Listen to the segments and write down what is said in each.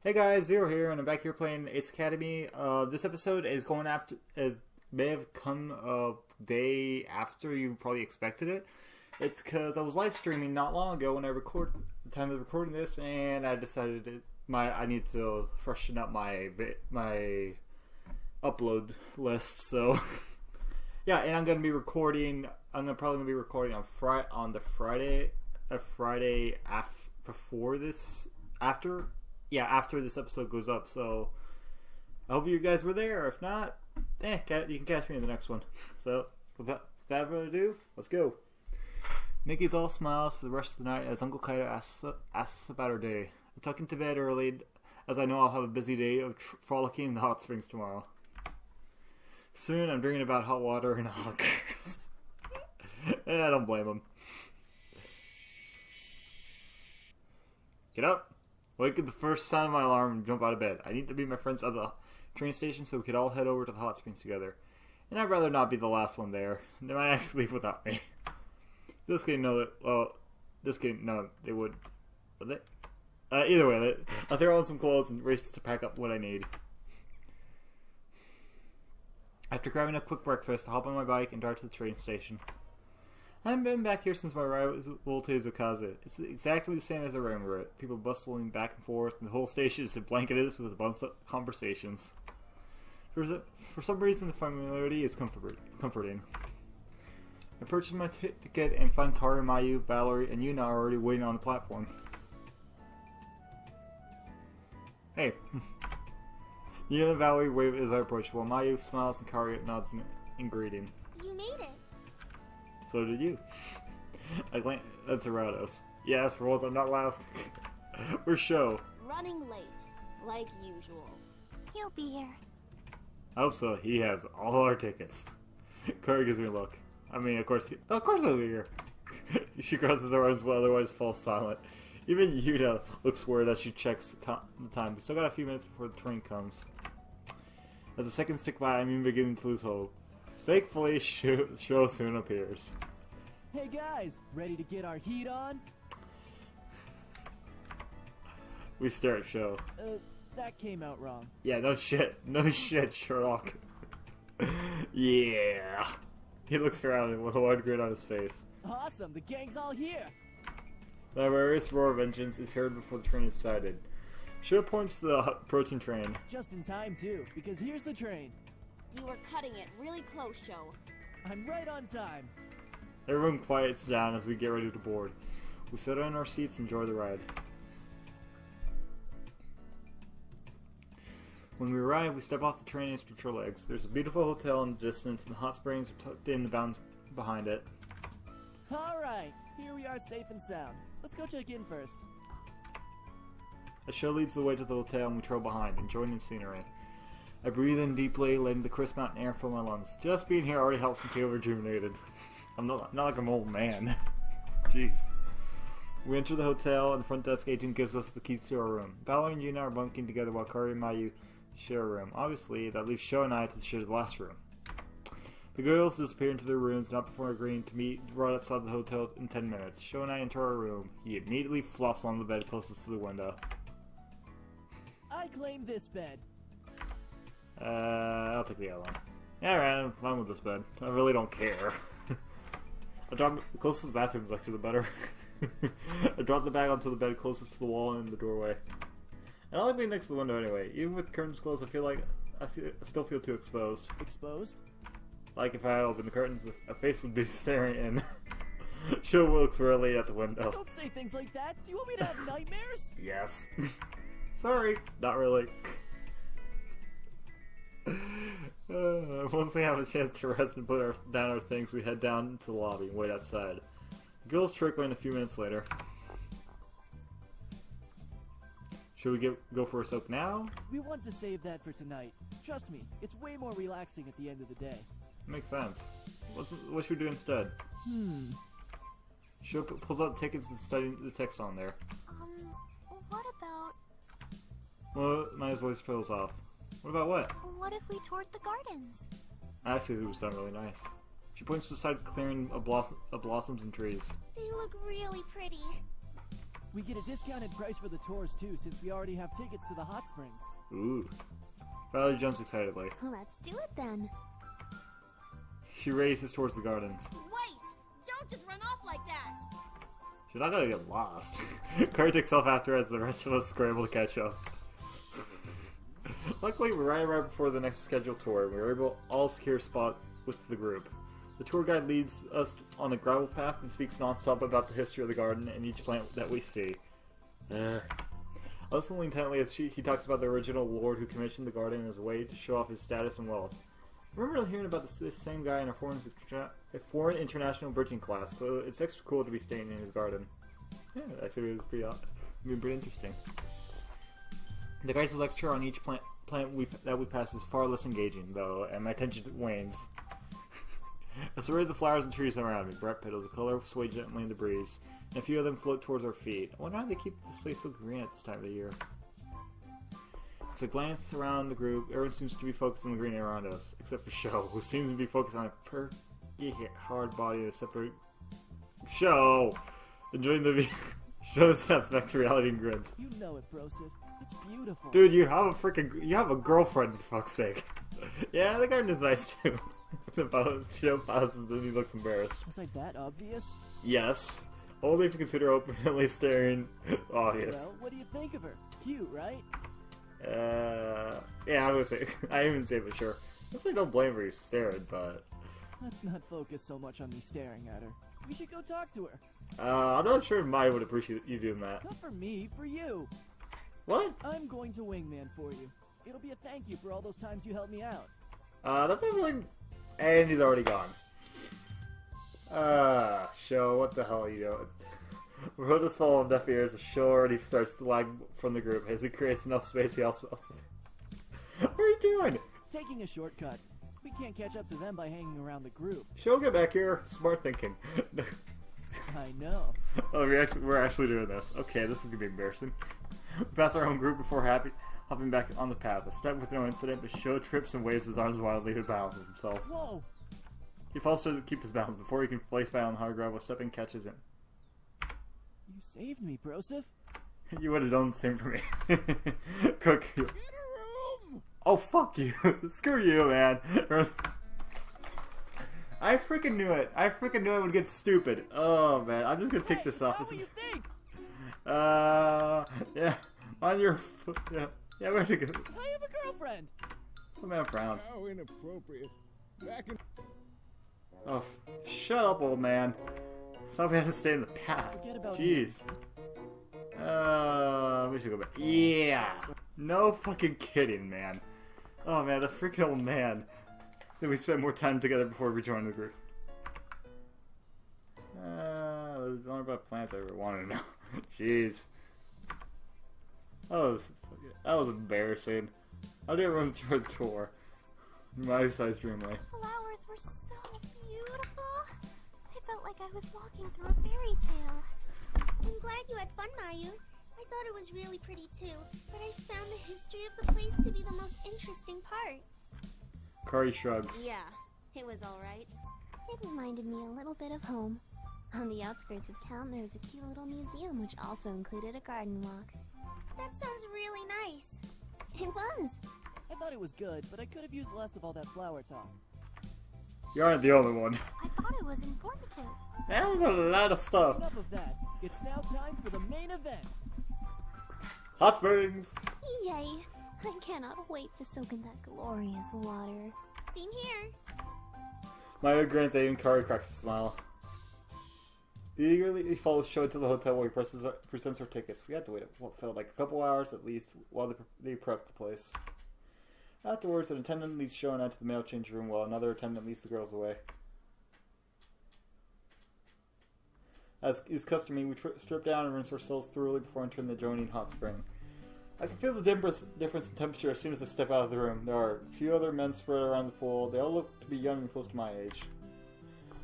Hey guys, Zero here, and I'm back here playing Ace Academy. This episode is going after, may have come a day after you probably expected it. It's because I was live streaming not long ago when I record the time of recording this, and I decided I need to freshen up my upload list. So yeah, and I'm gonna be recording. Probably gonna be recording on Friday before this after. Yeah, after this episode goes up, so I hope you guys were there. If not, you can catch me in the next one. So, without further ado, let's go. Nikki's all smiles for the rest of the night as Uncle Kaito asks us about her day. I'm tucking to bed early, as I know I'll have a busy day of frolicking in the hot springs tomorrow. Soon, I'm dreaming about hot water and hot girls. And I don't blame him. Get up! Wake at the first sound of my alarm and jump out of bed. I need to meet my friends at the train station so we could all head over to the hot springs together. And I'd rather not be the last one there. They might actually leave without me. This game, no, they would. Would they? Either way, I'll throw on some clothes and race to pack up what I need. After grabbing a quick breakfast, I hop on my bike and drive to the train station. I haven't been back here since my arrival to Izukaze. It's exactly the same as I remember it. People bustling back and forth, and the whole station is blanketed with a bunch of conversations. For some reason, the familiarity is comforting. I purchase my ticket and find Kari, Mayu, Valerie, and Yuna are already waiting on the platform. Hey. Yuna and Valerie wave as I approach, while Mayu smiles and Kari nods in greeting. You made it. So did you. That's Eratos. Yes, rolls, I'm not last. We're show. Running late, like usual. He'll be here. I hope so. He has all our tickets. Kari gives me a look. I mean, of course he'll be here. She crosses her arms but otherwise falls silent. Even Yuna looks worried as she checks the time. We still got a few minutes before the train comes. As the seconds tick by, I'm even beginning to lose hope. Thankfully, Show soon appears. Hey guys, ready to get our heat on? We stare at Show. That came out wrong. Yeah, no shit, Sherlock. Yeah. He looks around with a wide grin on his face. Awesome, the gang's all here. The various roar of engines is heard before the train is sighted. Show points to the approaching train. Just in time too, because here's the train. You were cutting it really close, Show. I'm right on time. Everyone quiets down as we get ready to board. We sit in our seats and enjoy the ride. When we arrive, we step off the train and stretch our legs. There's a beautiful hotel in the distance, and the hot springs are tucked in the mountains behind it. Alright, here we are safe and sound. Let's go check in first. A Show leads the way to the hotel and we trail behind, enjoying the scenery. I breathe in deeply, letting the crisp mountain air fill my lungs. Just being here already helps me feel rejuvenated. I'm not like I'm an old man. Jeez. We enter the hotel, and the front desk agent gives us the keys to our room. Valerie and Yuna are bunking together while Kari and Mayu share a room. Obviously, that leaves Show and I to share the last room. The girls disappear into their rooms, not before agreeing to meet right outside the hotel in 10 minutes. Show and I enter our room. He immediately flops on the bed closest to the window. I claim this bed. I'll take the other one. Yeah, right, I'm fine with this bed. I really don't care. I dropped the closest bathroom is actually the better. I dropped the bag onto the bed closest to the wall and the doorway. And I like being next to the window anyway. Even with the curtains closed, I still feel too exposed. Exposed? Like if I opened the curtains, a face would be staring in. Show looks really at the window. Don't say things like that. Do you want me to have nightmares? Yes. Sorry, not really. Once we have a chance to rest and put down our things, we head down into the lobby and wait outside. The girls trickle in a few minutes later. Should we go for a soak now? We want to save that for tonight. Trust me, it's way more relaxing at the end of the day. Makes sense. What should we do instead? Show pulls out the tickets and studying the text on there. What about... Well, Maya's voice trails off. What about what? What if we toured the gardens? Actually, it would sound really nice. She points to the side clearing of blossoms and trees. They look really pretty. We get a discounted price for the tours too, since we already have tickets to the hot springs. Ooh. Valerie jumps excitedly. Let's do it then. She races towards the gardens. Wait! Don't just run off like that! She's not gonna get lost. Kari takes off after her as the rest of us scramble to catch up. Luckily, we're right before the next scheduled tour. We were able to all secure a spot with the group. The tour guide leads us on a gravel path and speaks non-stop about the history of the garden and each plant that we see. I listen intently as he talks about the original lord who commissioned the garden as a way to show off his status and wealth. I remember hearing about this same guy in a foreign international bridging class, so it's extra cool to be staying in his garden. Yeah, actually, it was pretty interesting. The guy's lecture on each plant that we pass is far less engaging, though, and my attention wanes. I survey the flowers and trees around me. Bright petals of color sway gently in the breeze, and a few of them float towards our feet. I wonder how they keep this place so green at this time of the year. As I glance around the group, everyone seems to be focused on the greenery around us, except for Sho, who seems to be focused on a perky, hard body in a separate... Sho! Enjoying the view. Sho snaps back to reality and grins. You know it, Broseph. It's beautiful. Dude, you have a girlfriend, for fuck's sake. Yeah, the garden is nice too. Sho pauses and he looks embarrassed. Was I that obvious? Yes. Only if you consider openly staring obvious. Well, what do you think of her? Cute, right? Yeah, I even say for sure. I say don't blame her, you're staring, but... Let's not focus so much on me staring at her. We should go talk to her. I'm not sure if Mai would appreciate you doing that. Not for me, for you. What? I'm going to wingman for you. It'll be a thank you for all those times you helped me out. That's not really... And he's already gone. Sho, what the hell are you doing? Rhoda's fall on deaf ears as Sho already starts to lag from the group as he creates enough space he also... What are you doing? Taking a shortcut. We can't catch up to them by hanging around the group. Sho, get back here. Smart thinking. I know. Oh, we're actually doing this. Okay, this is gonna be embarrassing. We pass our own group before hopping back on the path. A step with no incident, but Sho trips and waves his arms wildly to balance himself. Whoa! He falls to keep his balance before he can place back on hard gravel. Stepping catches him. You saved me, Broseph. You would have done the same for me. Cook. Get a room! Oh, fuck you. Screw you, man. I freaking knew it. I freaking knew it would get stupid. Oh, man. I'm just gonna take this off. What do you think? Yeah. On your foot. Yeah, where'd you go? I have a girlfriend. The man frowns. How inappropriate. Back in... Oh, shut up, old man. Thought we had to stay in the path. Forget about Jeez. We should go back. Yeah. No fucking kidding, man. Oh man, the freaking old man. Then we spent more time together before we joined the group. There's only about plants I ever wanted to know. Jeez. That was embarrassing. How did everyone through the tour? My size dreamway. Flowers were so beautiful. I felt like I was walking through a fairy tale. I'm glad you had fun, Mayu. I thought it was really pretty too, but I found the history of the place to be the most interesting part. Kari shrugs. Yeah, it was alright. It reminded me a little bit of home. On the outskirts of town, there was a cute little museum which also included a garden walk. That sounds really nice. It was. I thought it was good, but I could have used less of all that flower talk. You aren't the only one. I thought it was informative. That was a lot of stuff. Enough of that. It's now time for the main event. Hot springs. Yay! I cannot wait to soak in that glorious water. Same here. Maya grants Aiden. Kari cracks a smile. He eagerly follows Sho to the hotel where he presents her tickets. We had to wait what felt like a couple hours at least while they prepped the place. Afterwards, an attendant leads Sho and I to the mail change room while another attendant leads the girls away. As is customary, we strip down and rinse ourselves thoroughly before entering the adjoining hot spring. I can feel the difference in temperature as soon as I step out of the room. There are a few other men spread around the pool. They all look to be young and close to my age.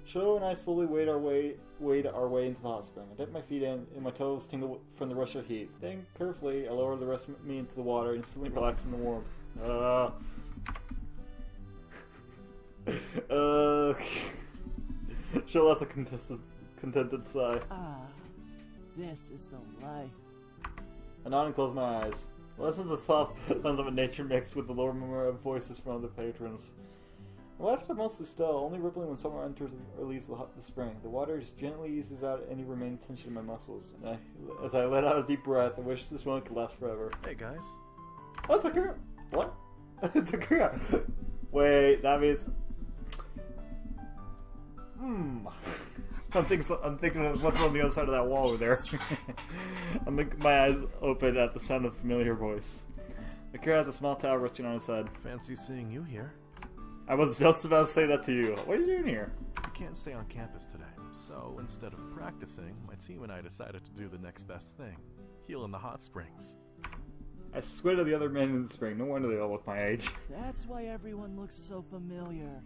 Sho and I slowly wade our way into the hot spring. I dip my feet in, and my toes tingle from the rush of heat. Then, carefully, I lower the rest of me into the water, instantly relaxing the warmth. Sho lets a contented sigh. Ah, This is the life. I nod and close my eyes. Listen to the soft sounds of nature mixed with the lower murmur of voices from other patrons. The waters are mostly still, only rippling when someone enters or leaves the spring. The water just gently eases out any remaining tension in my muscles. And as I let out a deep breath, I wish this moment could last forever. Hey guys. Oh, it's a girl! What? It's a girl! Wait, that means... I'm thinking of what's on the other side of that wall over there. My eyes open at the sound of a familiar voice. Akira has a small towel resting on his head. Fancy seeing you here. I was just about to say that to you. What are you doing here? We can't stay on campus today, so instead of practicing, my team and I decided to do the next best thing. Heal in the hot springs. I squinted at the other men in the spring. No wonder they all look my age. That's why everyone looks so familiar.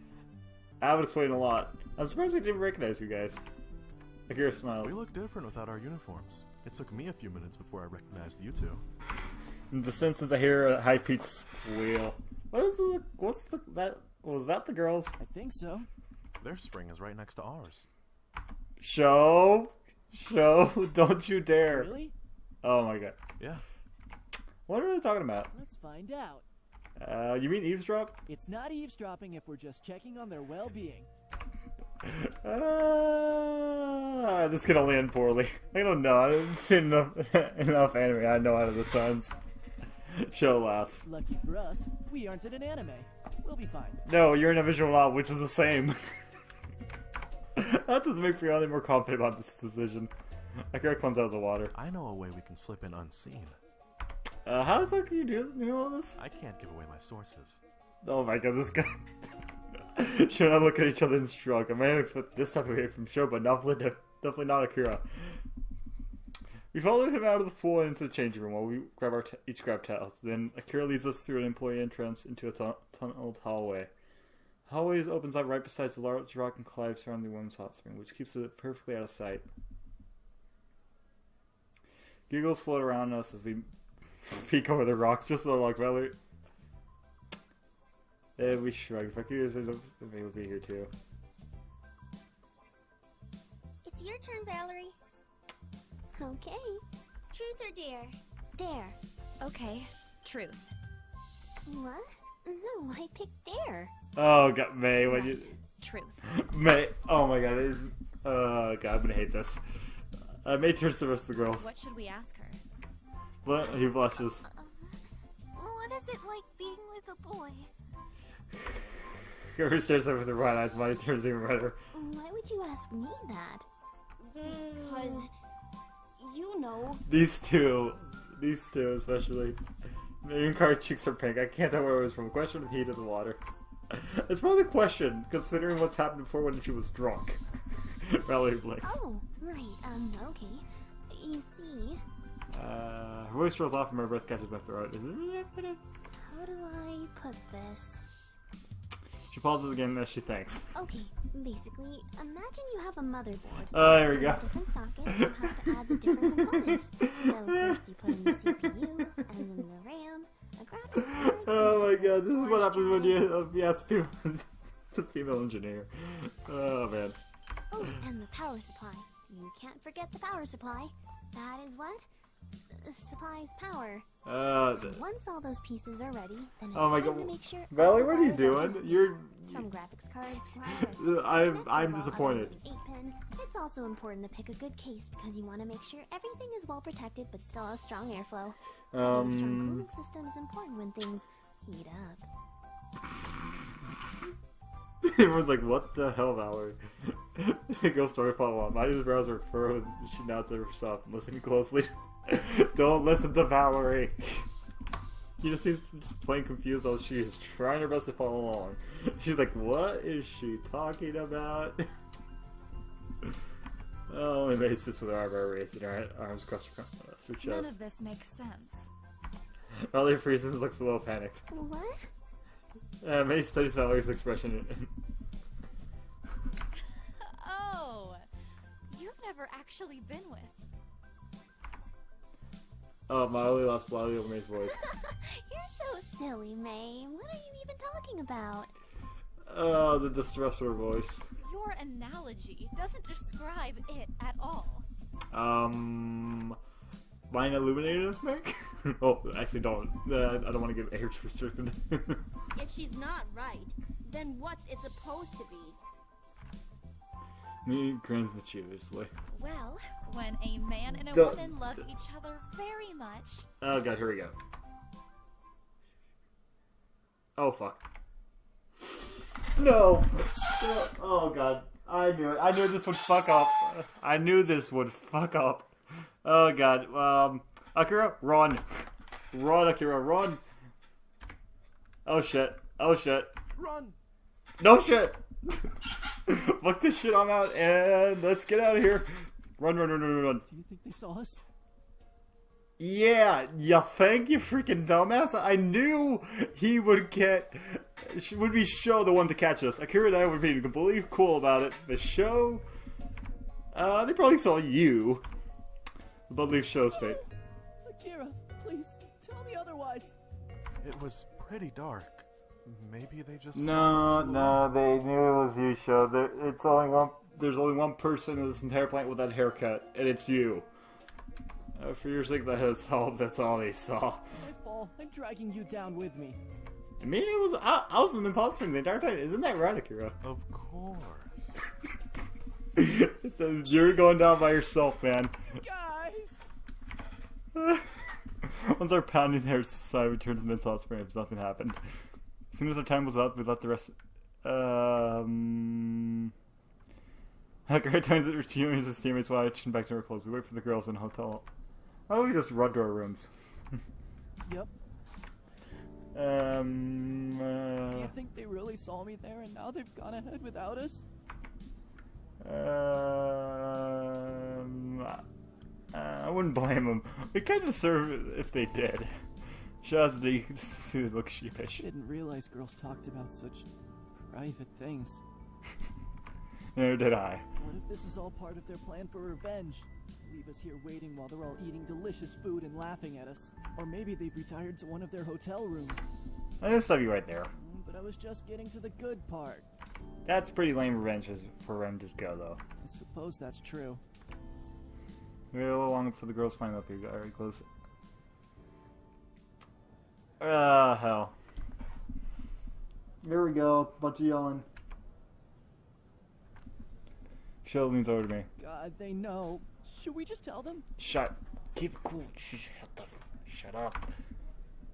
That would explain a lot. I'm surprised I didn't recognize you guys. Akira smiles. We look different without our uniforms. It took me a few minutes before I recognized you two. In the distance, I hear a high-pitched squeal. Was that the girls? I think so. Their spring is right next to ours. Show, don't you dare. Really? Oh my god. Yeah. What are they talking about? Let's find out. You mean eavesdrop? It's not eavesdropping if we're just checking on their well-being. This could only end poorly. I don't know. I haven't seen enough anime. I know out of the suns. Show laughs. Lucky for us, we aren't in an anime. We'll be fine. No, you're in a visual novel, which is the same. That doesn't make me any more confident about this decision. Akira climbs out of the water. I know a way we can slip in unseen. How exactly you do all this? I can't give away my sources. Oh my god, this guy. Should I look at each other and shrug? I may expect this type of behavior from Sho, but definitely not Akira. We follow him out of the pool and into the changing room while we each grab towels. Then Akira leads us through an employee entrance into a tunneled hallway. The hallway opens up right beside the large rock and clive surrounding the women's hot spring, which keeps it perfectly out of sight. Giggles float around us as we peek over the rocks, just like Valerie. We shrug. If Akira said something, would be here too. It's your turn, Valerie. Okay. Truth or dare? Dare. Okay, truth. What? No, I picked dare. Oh god, May, when you... Truth. May, oh my god, it is... god, I'm gonna hate this. May turns to the rest of the girls. What should we ask her? But he blushes. What is it like being with a boy? Kirby stares over the right eyes, Money turns even redder. Why would you ask me that? Because, you know. These two especially. Marion Card cheeks are pink. I can't tell where it was from. Question of the heat of the water. It's probably a question, considering what's happened before when she was drunk. Valerie blinks. Oh, right, okay. You see... Her voice rolls off and my breath catches my throat. Is it really happening? How do I put this? She pauses again as she thinks. Okay, basically, imagine you have a motherboard. Oh, there we go. Different sockets and have to add the different components. So first you put in the CPU, and then the RAM, a graphics card. Oh my god, this is what storage happens when drive. you ask people. The female engineer. Oh man. Oh, and the power supply. You can't forget the power supply. That is what? Supplies power. Once all those pieces are ready, then it's Oh my time god. to make sure. Valerie, all what the are you wires doing? connected. You're. Some graphics cards require I'm connected, disappointed. while others need 8-pin. It's also important to pick a good case because you want to make sure everything is well protected but still has strong airflow. Having a strong cooling system is important when things heat up. Everyone's like, what the hell, Valerie? Go story follow on. Maddie's brows are furrowed. She nods at herself, listening closely. Don't listen to Valerie. She just seems just plain confused as she is trying her best to follow along. She's like, what is she talking about? Oh, and May sits with her eyebrow raised and her arms crossed her chest. None of this makes sense. Valerie freezes and looks a little panicked. What? May studies Valerie's expression. Oh, you've never actually been with. Oh, Miley laughs loudly over May's voice. You're so silly, May. What are you even talking about? Oh, the distress of her voice. Your analogy doesn't describe it at all. Mine illuminated us, Meg? Oh, actually don't. I don't want to get age restricted. If she's not right, then what's it supposed to be? Me grins mischievously. Well, when a man and a Duh. woman love each other very much. Oh god, here we go. Oh fuck. No! Oh god. I knew it. I knew this would fuck up. I knew this would fuck up. Oh god. Akira, run. Run, Akira, run. Oh shit. Oh shit. Run! No shit! Fuck this shit, I'm out, and let's get out of here. Run, run, run, run, run. Do you think they saw us? Yeah, you think, you freaking dumbass? I knew he would be Sho the one to catch us. Akira and I would be completely cool about it, but Sho, they probably saw you. But leave Sho's fate. Akira, please, tell me otherwise. It was pretty dark. Maybe they just No, saw no, they knew it was you, Sho. There's only one person in this entire planet with that haircut, and it's you. For your sake, that's all they saw. If I fall, I'm dragging you down with me. I mean, I was in the hot spring the entire time. Isn't that right, Akira? Of course. You're going down by yourself, man. Guys! Once our pounding hair side returns to mid-hot spring, if nothing happened. As soon as our time was up, we left the rest. Akira turns it to his teammates while I chin back to our clothes. We wait for the girls in the hotel. Oh, we just run to our rooms. Yep. Do Do you think they really saw me there and now they've gone ahead without us? I wouldn't blame them. We kind of deserve it if they did. Shazzy looks sheepish. Didn't realize girls talked about such private things. Neither did I. What if this is all part of their plan for revenge? Leave us here waiting while they're all eating delicious food and laughing at us. Or maybe they've retired to one of their hotel rooms. I'll stop you right there. But I was just getting to the good part. That's pretty lame revenges go, though. I suppose that's true. We wait a little longer for the girls to find up here. Alright, close. Hell. Here we go. Bunch of yelling. Shell leans over to me. God, they know. Should we just tell them? Shut. Keep it cool. Shut up.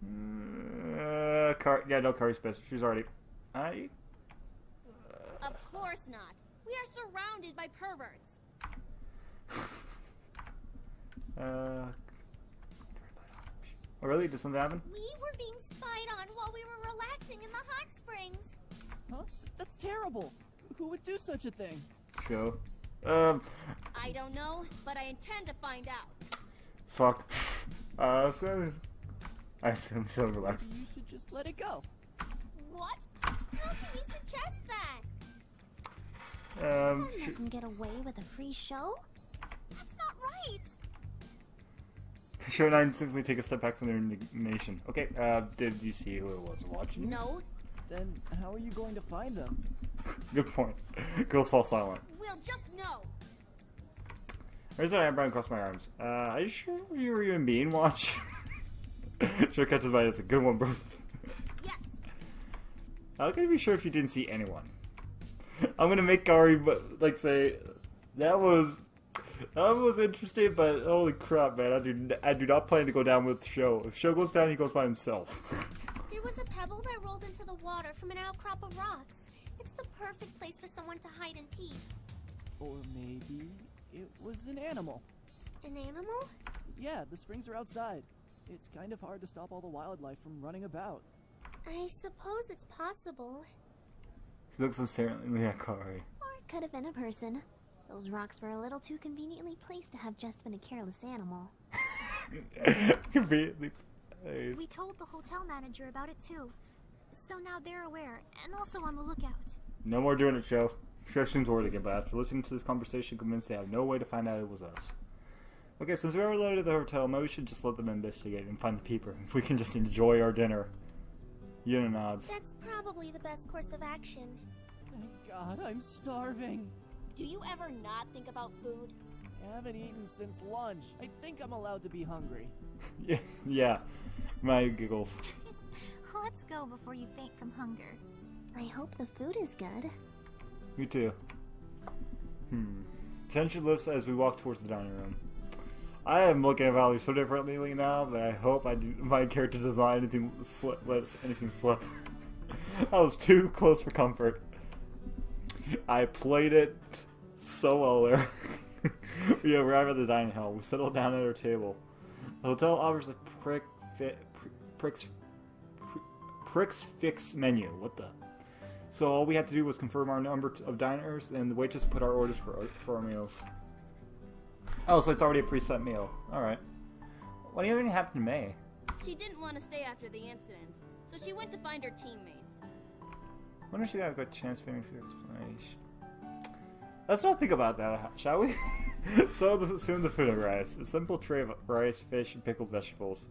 No, Kari's pissed. She's already. Of course not. We are surrounded by perverts. Oh, really? Did something happen? We were being spied on while we were relaxing in the hot springs. Huh? That's terrible. Who would do such a thing? Show. I don't know, but I intend to find out. Fuck. I assume so. Relax. Maybe you should just let it go. What? How can you suggest that? Um. Let them get away with a free show? That's not right. Show and I instantly take a step back from their indignation. Okay, did you see who it was watching? No, Then how are you going to find them? Good point. Girls fall silent. we'll just know. Where's that eyebrow across my arms? Are you sure you were even being watched? Sure catches my eye. It's a good one, bro. Yes. How can I be sure if you didn't see anyone? I'm gonna make Kari, say that was interesting, but holy crap, man! I do not plan to go down with Sho. If Sho goes down, he goes by himself. There was a pebble that rolled into the water from an outcrop of rocks. It's the perfect place for someone to hide and peek. Or maybe it was an animal. An animal? Yeah, the springs are outside. It's kind of hard to stop all the wildlife from running about. I suppose it's possible. She looks uncertainly at Kari. Or it could have been a person. Those rocks were a little too conveniently placed to have just been a careless animal. Conveniently We placed. told the hotel manager about it too. So now they're aware, and also on the lookout. No more doing it, Sho. Sho seems worried again, but after listening to this conversation, convinced they have no way to find out it was us. Okay, since we are loaded at the hotel, maybe we should just let them investigate and find the peeper. If we can just enjoy our dinner. Yuna nods. That's probably the best course of action. Thank God, I'm starving. Do you ever not think about food? I haven't eaten since lunch. I think I'm allowed to be hungry. Yeah, my giggles. Let's go before you faint from hunger. I hope the food is good. Me too. Tension lifts as we walk towards the dining room. I am looking at Valerie so differently now that I hope my character does not let anything slip. I was too close for comfort. I played it so well there. We arrive at the dining hall. We settle down at our table. The hotel offers a Prix Fix menu. What the? So all we had to do was confirm our number of diners, and the waitress put our orders for our meals. Oh, so it's already a preset meal. Alright. What even happened to May? She didn't want to stay after the incident, so she went to find her teammates. Wonder if she got a good chance for explanation. Let's not think about that, shall we? Soon the food arrives. A simple tray of rice, fish, and pickled vegetables.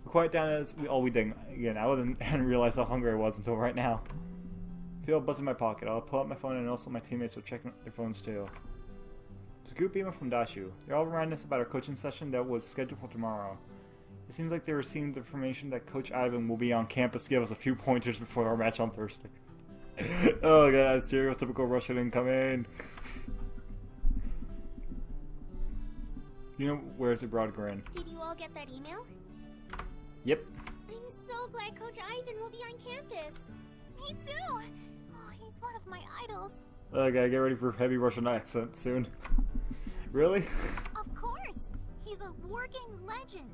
We're quite down as all we did. Again, I hadn't realized how hungry I was until right now. Feel a buzz in my pocket. I'll pull out my phone, and also my teammates will check their phones too. It's a group email from Dashu. They're all reminding us about our coaching session that was scheduled for tomorrow. It seems like they received the information that Coach Ivan will be on campus to give us a few pointers before our match on Thursday. Oh god, stereotypical Russian incoming. You know, where's the broad grin? Did you all get that email? Yep. I'm so glad Coach Ivan will be on campus. Me too. Oh, he's one of my idols. Okay, get ready for heavy Russian accent soon. Really? Of course. He's a working legend.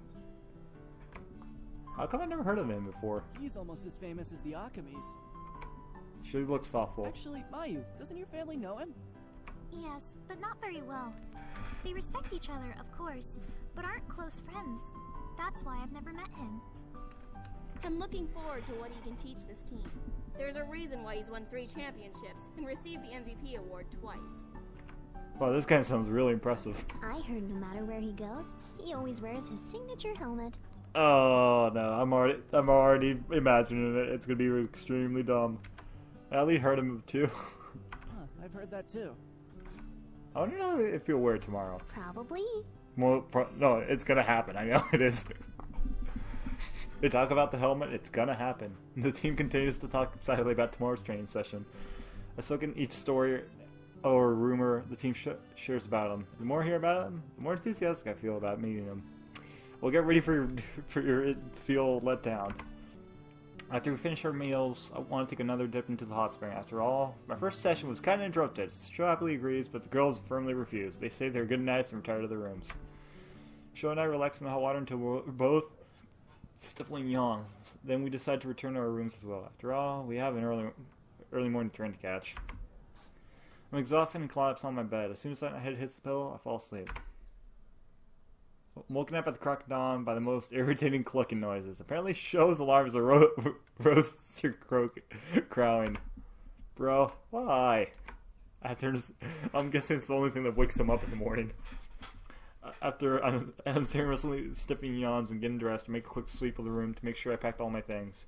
How come I never heard of him before? He's almost as famous as the Akamis. She looks thoughtful. Actually, Mayu, doesn't your family know him? Yes, but not very well. They respect each other, of course, but aren't close friends. That's why I've never met him. I'm looking forward to what he can teach this team. There's a reason why he's won 3 championships and received the MVP award twice. Wow, this guy sounds really impressive. I heard no matter where he goes, he always wears his signature helmet. Oh no, I'm already imagining it. It's gonna be extremely dumb. Ellie heard him too. Huh, I've heard that too. I want to know if he'll wear it tomorrow. Probably. No, it's gonna happen. I know it is. They talk about the helmet, it's gonna happen. The team continues to talk excitedly about tomorrow's training session. I soak in each story or rumor the team shares about him. The more I hear about him, the more enthusiastic I feel about meeting him. Well, get ready for your feel let down. After we finish our meals, I want to take another dip into the hot spring. After all, my first session was kind of interrupted. Sho happily agrees, but the girls firmly refuse. They say they're good nights and retire to their rooms. Sho and I relax in the hot water until we're both stifling yawns. Then we decide to return to our rooms as well. After all, we have an early morning train to catch. I'm exhausted and collapse on my bed. As soon as my head hits the pillow, I fall asleep. I'm woken up at the crack of dawn by the most irritating clucking noises. Apparently, Sho's alarm is a rooster crowing. Bro, why? I'm guessing it's the only thing that wakes him up in the morning. After I'm seriously stiffing yawns and getting dressed, I make a quick sweep of the room to make sure I packed all my things.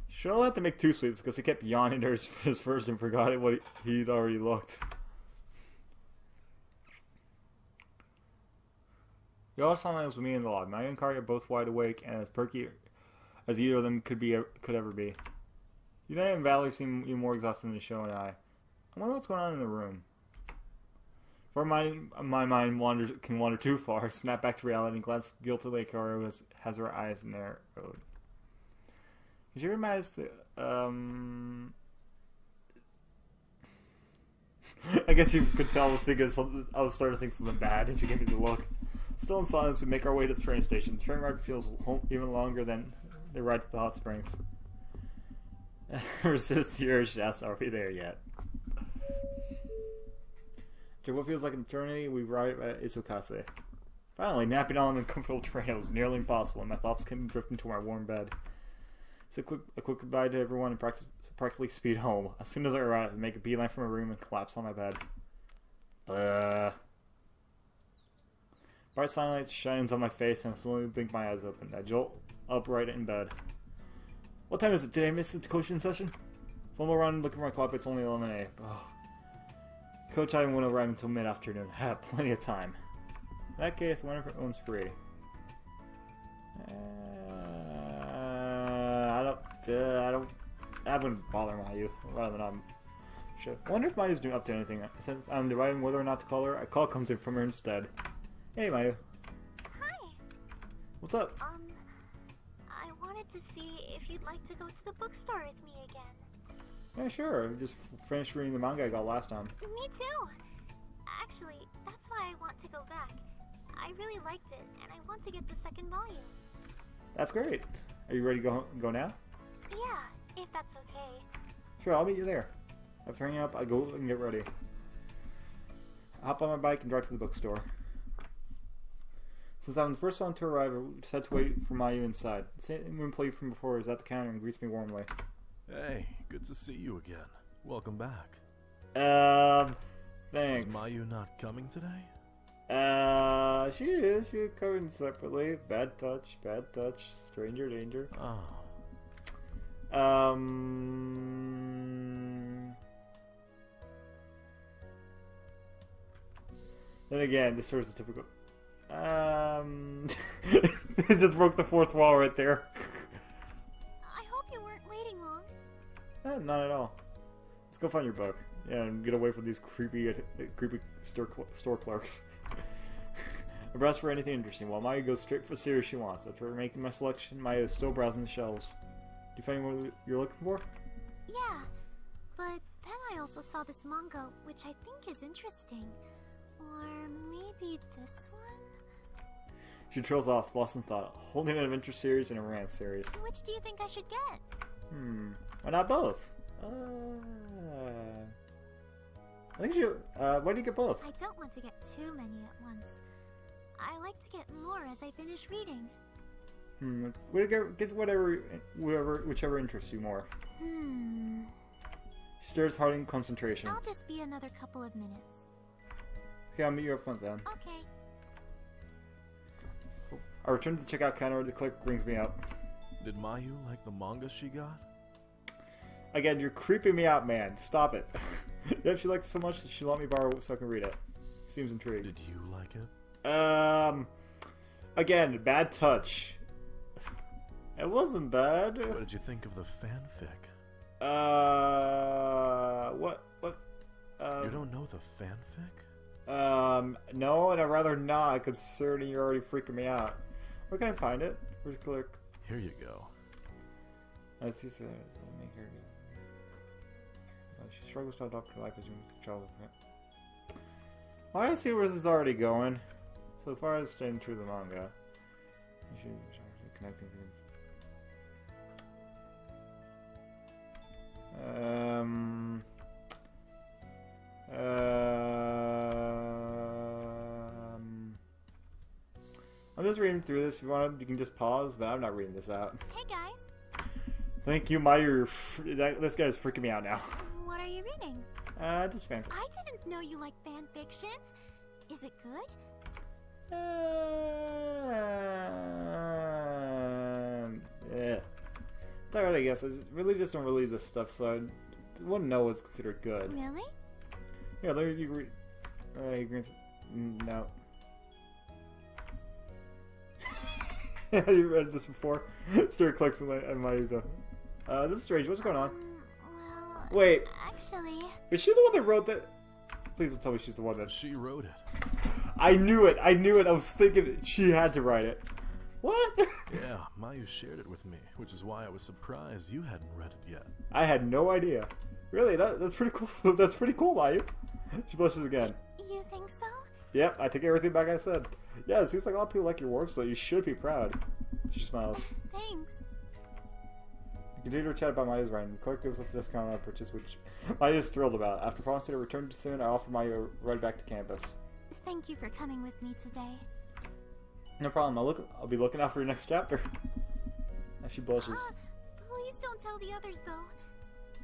Sho had to make 2 sweeps because he kept yawning during his first and forgot what he'd already looked. The all sunlight was with me in the lobby. Mayu and Kari are both wide awake and as perky as either of them could ever be. Yuna and Valerie seem even more exhausted than Sho and I. I wonder what's going on in the room. Before my mind can wander too far, snap back to reality and glance guiltily at Kari who has her eyes in their road. Did you realize the I guess you could tell I was starting to think something bad and she gave me the look. Still in silence, we make our way to the train station. The train ride feels even longer than the ride to the hot springs. Resist the urge to ask, are we there yet? After what feels like an eternity, we arrive at Isokase. Finally, napping on an uncomfortable train was nearly impossible, and my thoughts came drifting to my warm bed. So a quick goodbye to everyone and practically speed home. As soon as I arrive, I make a beeline from my room and collapse on my bed. Bright sunlight shines on my face and I slowly blink my eyes open. I jolt upright in bed. What time is it? Did I miss the coaching session? Fumble around looking for my clock, but it's only 11 a.m. Oh. Coach, I won't arrive until mid-afternoon. I have plenty of time. In that case, one of her own's free. I wouldn't bother Mayu, rather than I'm sure. I wonder if Mayu's doing up to anything. Since I'm deciding whether or not to call her, a call comes in from her instead. Hey, Mayu. Hi. What's up? I wanted to see if you'd like to go to the bookstore with me again. Yeah, sure. I just finished reading the manga I got last time. Me too. Actually, that's why I want to go back. I really liked it, and I want to get the second volume. That's great. Are you ready to go now? Yeah, if that's okay. Sure, I'll meet you there. After hanging up, I go and get ready. I hop on my bike and drive to the bookstore. Since I'm the first one to arrive, I decided to wait for Mayu inside. The same employee from before is at the counter and greets me warmly. Hey, good to see you again. Welcome back. Thanks. Is Mayu not coming today? She is. She coming separately. Bad touch, stranger danger. Oh. Then again, this sort of typical. It just broke the fourth wall right there. I hope you weren't waiting long. Not at all. Let's go find your book. Yeah, and get away from these creepy store clerks. I browse for anything interesting, while Maya goes straight for the series she wants. After making my selection, Maya is still browsing the shelves. Do you find what you're looking for? Yeah, but then I also saw this manga, which I think is interesting. Or maybe this one? She trails off, lost in thought, holding an adventure series and a romance series. Which do you think I should get? Why not both? I think you. Why do you get both? I don't want to get too many at once. I like to get more as I finish reading. Get whichever interests you more. She stares hard in concentration. I'll just be another couple of minutes. Okay, I'll meet you up front then. Okay. I return to the checkout counter. The clerk brings me up. Did Mayu like the manga she got? Again, you're creeping me out, man. Stop it. Yep, she liked it so much that she let me borrow it so I can read it. Seems intrigued. Did you like it? Again, bad touch. It wasn't bad. What did you think of the fanfic? What? You don't know the fanfic? No, and I'd rather not, considering you're already freaking me out. Where can I find it? Where's the clerk? Here you go. Let's see. Make her. She struggles to adopt her life as you control it. Well, I don't see where this is already going. So far as staying true to the manga, you should connecting. I'm just reading through this. If you want, you can just pause, but I'm not reading this out. Hey guys, Thank you, Mayu. This guy's freaking me out now. what are you reading? Just fan. I didn't know you like fan fiction. Is it good? Yeah. It's alright, I guess. I really just don't read this stuff, so I wouldn't know what's considered good. Really? Yeah, there you read. He grins. No. You read this before? Stuart clicks and Mayu. This is strange. What's going on? Well, Wait. actually, Is she the one that wrote that? Please don't tell me she's the one that. She wrote it. I knew it. I was thinking she had to write it. What? Yeah, Mayu shared it with me, which is why I was surprised you hadn't read it yet. I had no idea. Really? That's pretty cool. That's pretty cool, Mayu. She blushes again. you think so? Yep, I take everything back I said. Yeah, it seems like a lot of people like your work, so you should be proud. She smiles. Thanks. We continue to chat about Mayu's writing. The clerk gives us a discount on a purchase, which Maya is thrilled about. After promising to return soon, I offer Maya a ride back to campus. Thank you for coming with me today. No problem. I'll be looking out for your next chapter. Now she blushes. Please don't tell the others, though.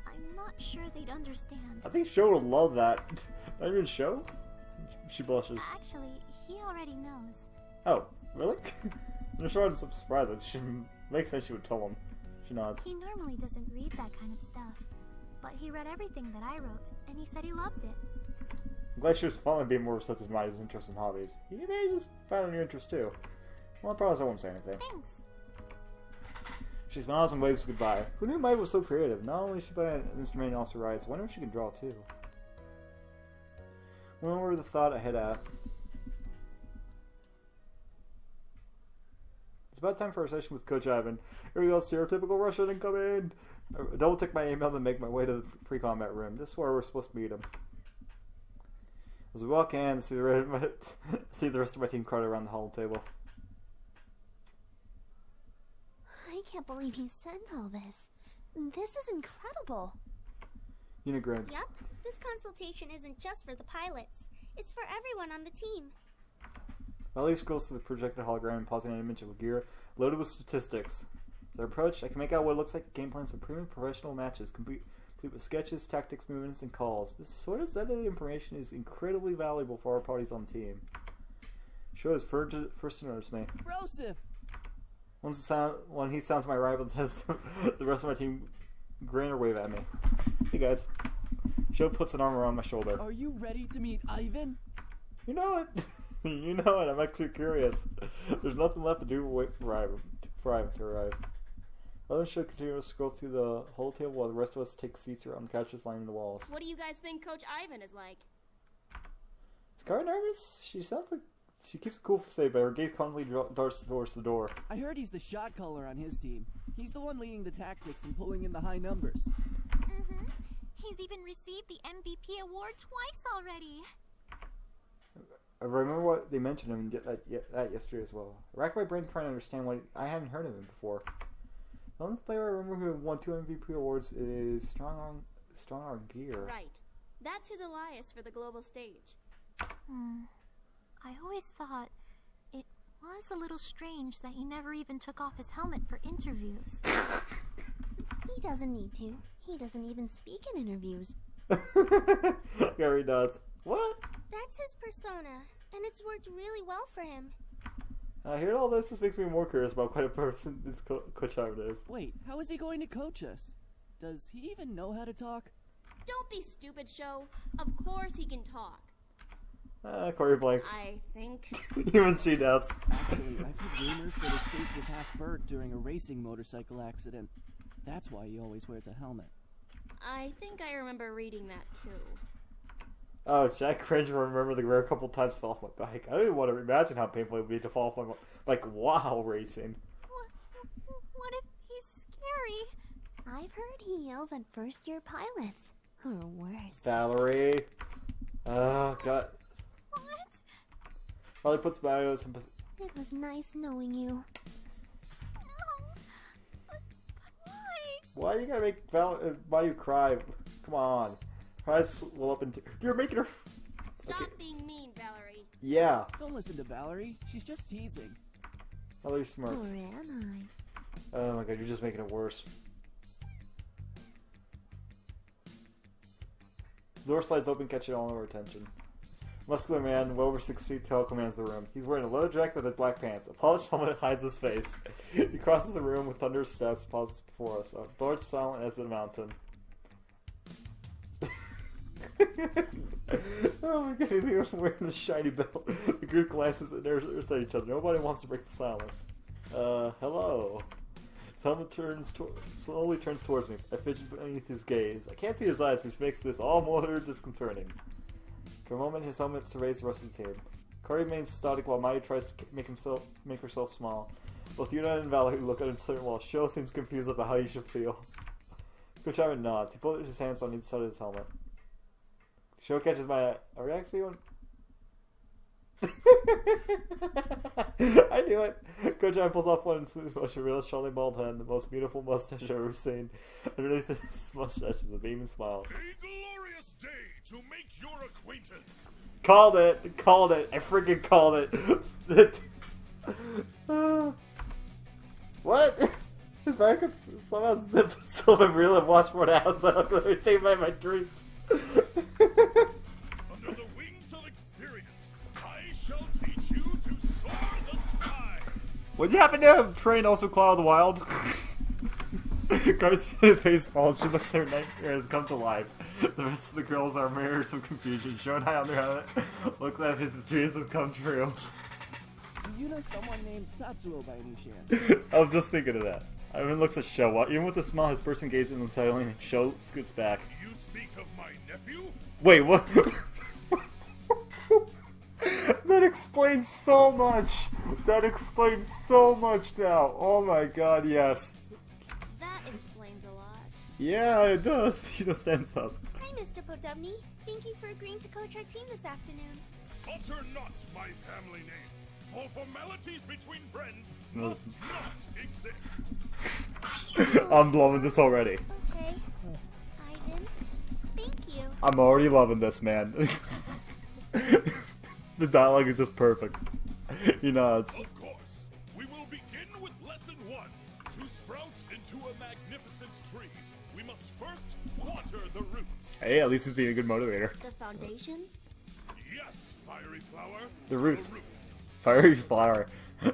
I'm not sure they'd understand. I think Sho would love that. Not even Sho? She blushes. Actually, he already knows. Oh, really? I'm sure I'm surprised. It should make sense she would tell him. She nods. He normally doesn't read that kind of stuff, but he read everything that I wrote, and he said he loved it. I'm glad she was finally being more receptive to Mai's interests and hobbies. You may just found a new interest too. Well, I promise I won't say anything. Thanks. She smiles and waves goodbye. Who knew Mai was so creative? Not only she play an instrument and also writes, I wonder if she can draw too. Well, where the thought I head at. It's about time for a session with Coach Ivan. Here we go, stereotypical Russian incoming! I double check my email and make my way to the pre-combat room. This is where we're supposed to meet him. As we walk in, see the rest of my team crowded around the hall table. I can't believe he sent all this. This is incredible. Una grins. Yep, this consultation isn't just for the pilots. It's for everyone on the team. Valerie scrolls to the projected hologram and pausing an image of Lagira loaded with statistics. As I approach, I can make out what looks like game plans for premium professional matches, complete with sketches, tactics, movements, and calls. This sort of set of information is incredibly valuable for our parties on the team. Sho is first to notice me. Brosif! When he sounds my rival, does the rest of my team grin or wave at me. Hey guys. Sho puts an arm around my shoulder. Are you ready to meet Ivan? You know it. You know it. I'm actually curious. There's nothing left to do but wait for Ivan to arrive. Others should continue to scroll through the whole table while the rest of us take seats around the couches lining the walls. What do you guys think Coach Ivan is like? Is Kara nervous? She sounds like she keeps a cool face, but her gaze constantly darts towards the door. I heard he's the shot caller on his team. He's the one leading the tactics and pulling in the high numbers. Mm-hmm. He's even received the MVP award twice already. I remember what they mentioned him that yesterday as well. I racked my brain trying to understand why I hadn't heard of him before. The only player I remember who won 2 MVP awards is Strong Arm Gear. Right. That's his alias for the global stage. I always thought it was a little strange that he never even took off his helmet for interviews. He doesn't need to. He doesn't even speak in interviews. Gary does. What? That's his persona, and it's worked really well for him. Hearing all this makes me more curious about what kind of person this Coach Ivan is. Wait, how is he going to coach us? Does he even know how to talk? Don't be stupid, Sho. Of course he can talk. Corey blanks. I think. Even she doubts. Actually, I've heard rumors that his face was half burnt during a racing motorcycle accident. That's why he always wears a helmet. I think I remember reading that too. Oh, Jack cringe when I remember the rare couple times I fell off my bike. I don't even want to imagine how painful it would be to fall off my bike while racing. What if he's scary? I've heard he yells at first-year pilots, who are worse. Valerie. Oh, God. What? Valerie puts my sympathy. It was nice knowing you. No, but why? Why are you gonna make Mayu cry? Come on. Her eyes will up and you're making her. Stop Okay. being mean, Valerie. Yeah. Don't listen to Valerie. She's just teasing. Valerie Or smirks. am Oh my God, you're just making it worse. The door slides open, catching all of our attention. Muscular man, well over 6 feet tall, commands the room. He's wearing a leather jacket with black pants. A polished helmet hides his face. He crosses the room with thunderous steps, pauses before us. Our door's silent as the mountain. Oh my God, he's wearing a shiny belt. The group glances and stares at each other. Nobody wants to break the silence. Hello. His helmet slowly turns towards me. I fidget beneath his gaze. I can't see his eyes, which makes this all more disconcerting. For a moment, his helmet surveys the rest of the team. Kari remains static while Maya tries to make herself small. Both Yuna and Valerie look uncertain while Sho seems confused about how you should feel. Coach Ivan nods. He puts his hands on each side of his helmet. Sho catches my eye. Are we actually on? I knew it! Coach Ivan pulls off one smooth motion, reveals Charlie bald head, the most beautiful mustache I've ever seen. Underneath this mustache is a beaming smile. A glorious day to make your acquaintance. Called it! Called it! I freaking called it! What? His back is somehow zipped so I'm real and washboard out, so I'm going to take my dreams. Under the wings of experience, I shall teach you to soar the skies. Would you happen to have trained also Claw of the Wild? Gar's face falls, she looks at her nightmares come to life. The rest of the girls are mirrors of confusion. Showing high on their helmet. Looks like his dreams have come true. Do you know someone named Tatsuo by any chance? I was just thinking of that. Ivan looks at Sho. Even with a smile, his person gazes in silently, and Sho scoots back. You speak of my nephew? Wait, what? That explains so much. That explains so much now. Oh my god, yes. That explains a lot. Yeah, it does. He just stands up. Hi, Mr. Podubny. Thank you for agreeing to coach our team this afternoon. Utter not my family name. For formalities between friends must not exist. I'm loving this already. Okay. Ivan, thank you. I'm already loving this, man. The dialogue is just perfect. He nods. Of course, we will begin with lesson 1. To sprout into a magnificent tree, we must first water the roots. Hey, at least he's being a good motivator. The foundations? Yes, fiery flower. The roots. The roots. Fiery flower.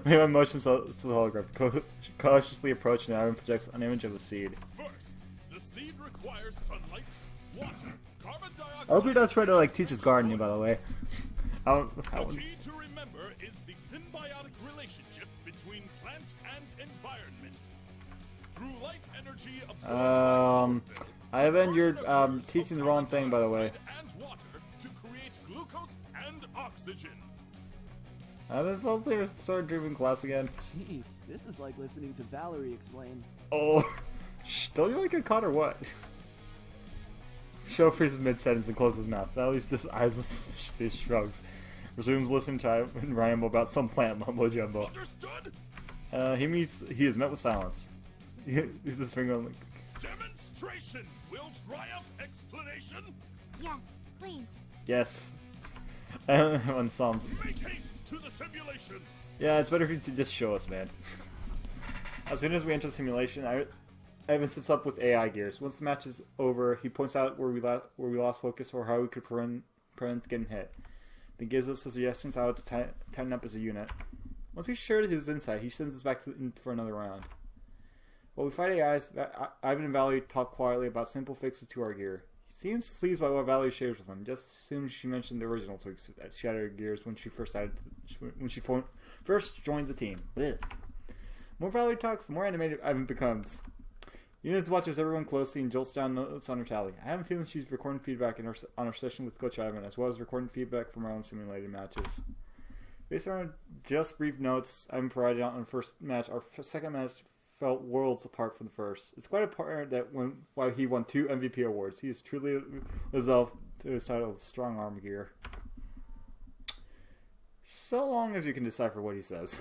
Made motions to the hologram. Cautiously approaching, Ivan projects an image of a seed. First, the seed requires sunlight, water, carbon dioxide. I hope you're not trying to like teach his gardening, by the way. The key to remember is the symbiotic relationship between plant and environment. Through light energy absorbed Ivan, you're conversion occurs teaching the of wrong carbon thing, by the way. dioxide and water to create glucose and oxygen. Ivan felt like started dreaming class again. Jeez, this is like listening to Valerie explain. Oh, shh, don't you like get caught or what? Sho freezes mid-sentence and closes his mouth. Valerie's just eyes and suspiciously shrugs. Resumes listening to Ivan ramble about some plant mumbo jumbo. Understood? He is met with silence. He's his finger on the... Demonstration will triumph explanation. Yes, please. Yes. On Psalms. Make haste to the simulations. Yeah, it's better if you just show us, man. As soon as we enter the simulation, Ivan sits up with AI gears. Once the match is over, he points out where we lost focus or how we could prevent getting hit. Then gives us suggestions how to tighten up as a unit. Once he's shared his insight, he sends us back for another round. While we fight AIs, Ivan and Valerie talk quietly about simple fixes to our gear. He seems pleased by what Valerie shares with him, just as soon as she mentioned the original tweaks at Shattered Gears when she first joined the team. Blech. The more Valerie talks, the more animated Ivan becomes. Eunice watches everyone closely and jolts down notes on her tally. I have a feeling she's recording feedback on our session with Coach Ivan, as well as recording feedback from our own simulated matches. Based on just brief notes Ivan provided on the first match, our second match felt worlds apart from the first. It's quite apparent that why he won 2 MVP awards. He has truly lives up to his title of Strong Arm Gear. So long as you can decipher what he says.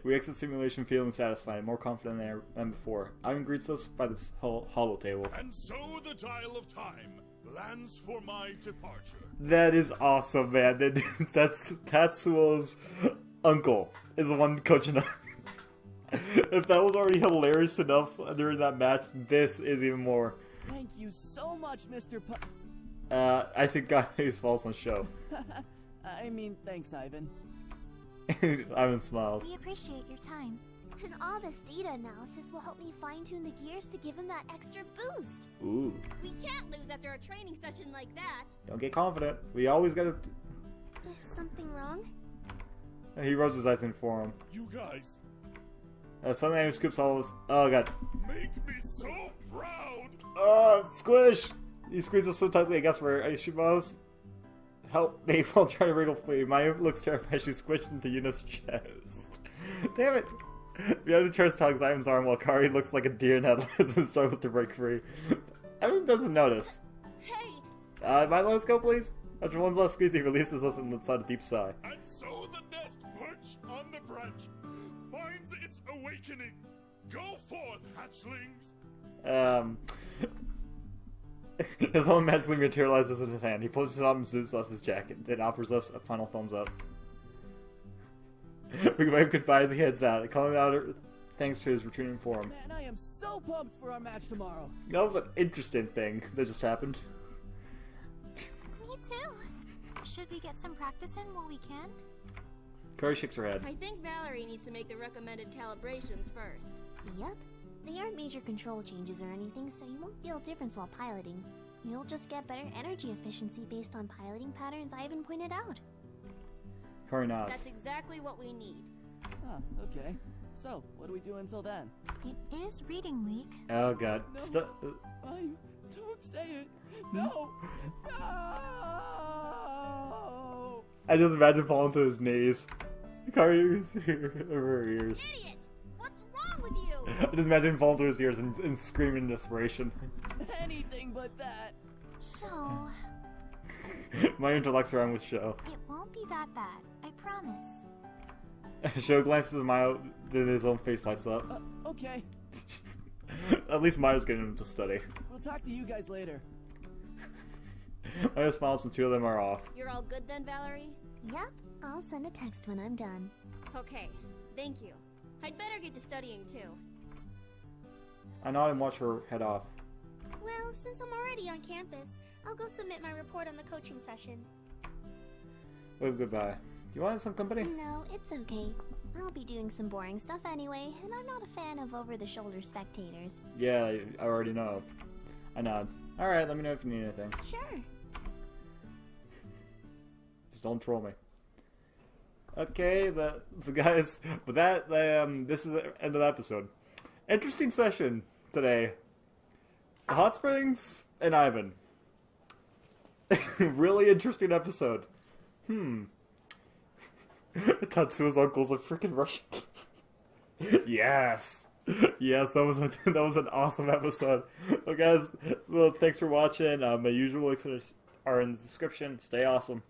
We exit simulation feeling satisfied, more confident than before. Ivan greets us by the hollow table. And so the dial of time lands for my departure. That is awesome, man. That's Tatsuo's uncle is the one coaching us. If that was already hilarious enough during that match, this is even more. Thank you so much, Mr. I think guys falls on Sho. I mean, thanks, Ivan. Ivan smiles. We appreciate your time. And all this data analysis will help me fine-tune the gears to give him that extra boost. Ooh. We can't lose after a training session like that. Don't get confident. We always gotta... Is something wrong? He rubs his eyes in for him. You guys Suddenly Ivan scoops all this... Oh, God. make me so proud. Squish! He squeezes so tightly, I guess, for Aishima's. Help me while trying to wriggle free. Maya looks terrified. She's squished into Yuna's chest. Damn it! Behind the chest tugs Ivan's arm while Kari looks like a deer in headlights and struggles to break free. Ivan doesn't notice. Hey! Might let us go, please? After one last squeeze, he releases us and lets out a deep sigh. And so the nest perched on the branch finds its awakening. Go forth, hatchlings. His own magically materializes in his hand. He pulls it up and zips off his jacket, then offers us a final thumbs up. We wave goodbye as he heads out, calling out thanks to his retreating form. Man, I am so pumped for our match tomorrow. That was an interesting thing that just happened. Me too. Should we get some practice in while we can? Kari shakes her head. I think Valerie needs to make the recommended calibrations first. Yep. They aren't major control changes or anything, so you won't feel a difference while piloting. You'll just get better energy efficiency based on piloting patterns Ivan pointed out. Corey nods. That's exactly what we need. Ah, okay. So, what do we do until then? It is reading week. Oh god. No. Don't say it. No! No! I just imagine falling to his knees. Corey's over her ears. Idiot! What's wrong with you? I just imagine him falling to his ears and screaming in desperation. Anything but that. So, My intellect's around with Sho. it won't be that bad. I promise. Sho glances at Maya, then his own face lights up. Okay. At least Maya's getting him to study. We'll talk to you guys later. Maya smiles and two of them are off. You're all good then, Valerie? Yep, I'll send a text when I'm done. Okay, thank you. I'd better get to studying too. I nod and watch her head off. Well, since I'm already on campus, I'll go submit my report on the coaching session. Wave goodbye. You want some company? No, it's okay. I'll be doing some boring stuff anyway, and I'm not a fan of over-the-shoulder spectators. Yeah, I already know. I nod. Alright, let me know if you need anything. Sure. Just don't troll me. Okay, the guys, with that, this is the end of the episode. Interesting session today. The Hot Springs and Ivan. Really interesting episode. Tatsuo's uncle's a freaking Russian. Yes. Yes, that was an awesome episode. Well, guys, thanks for watching. My usual links are in the description. Stay awesome.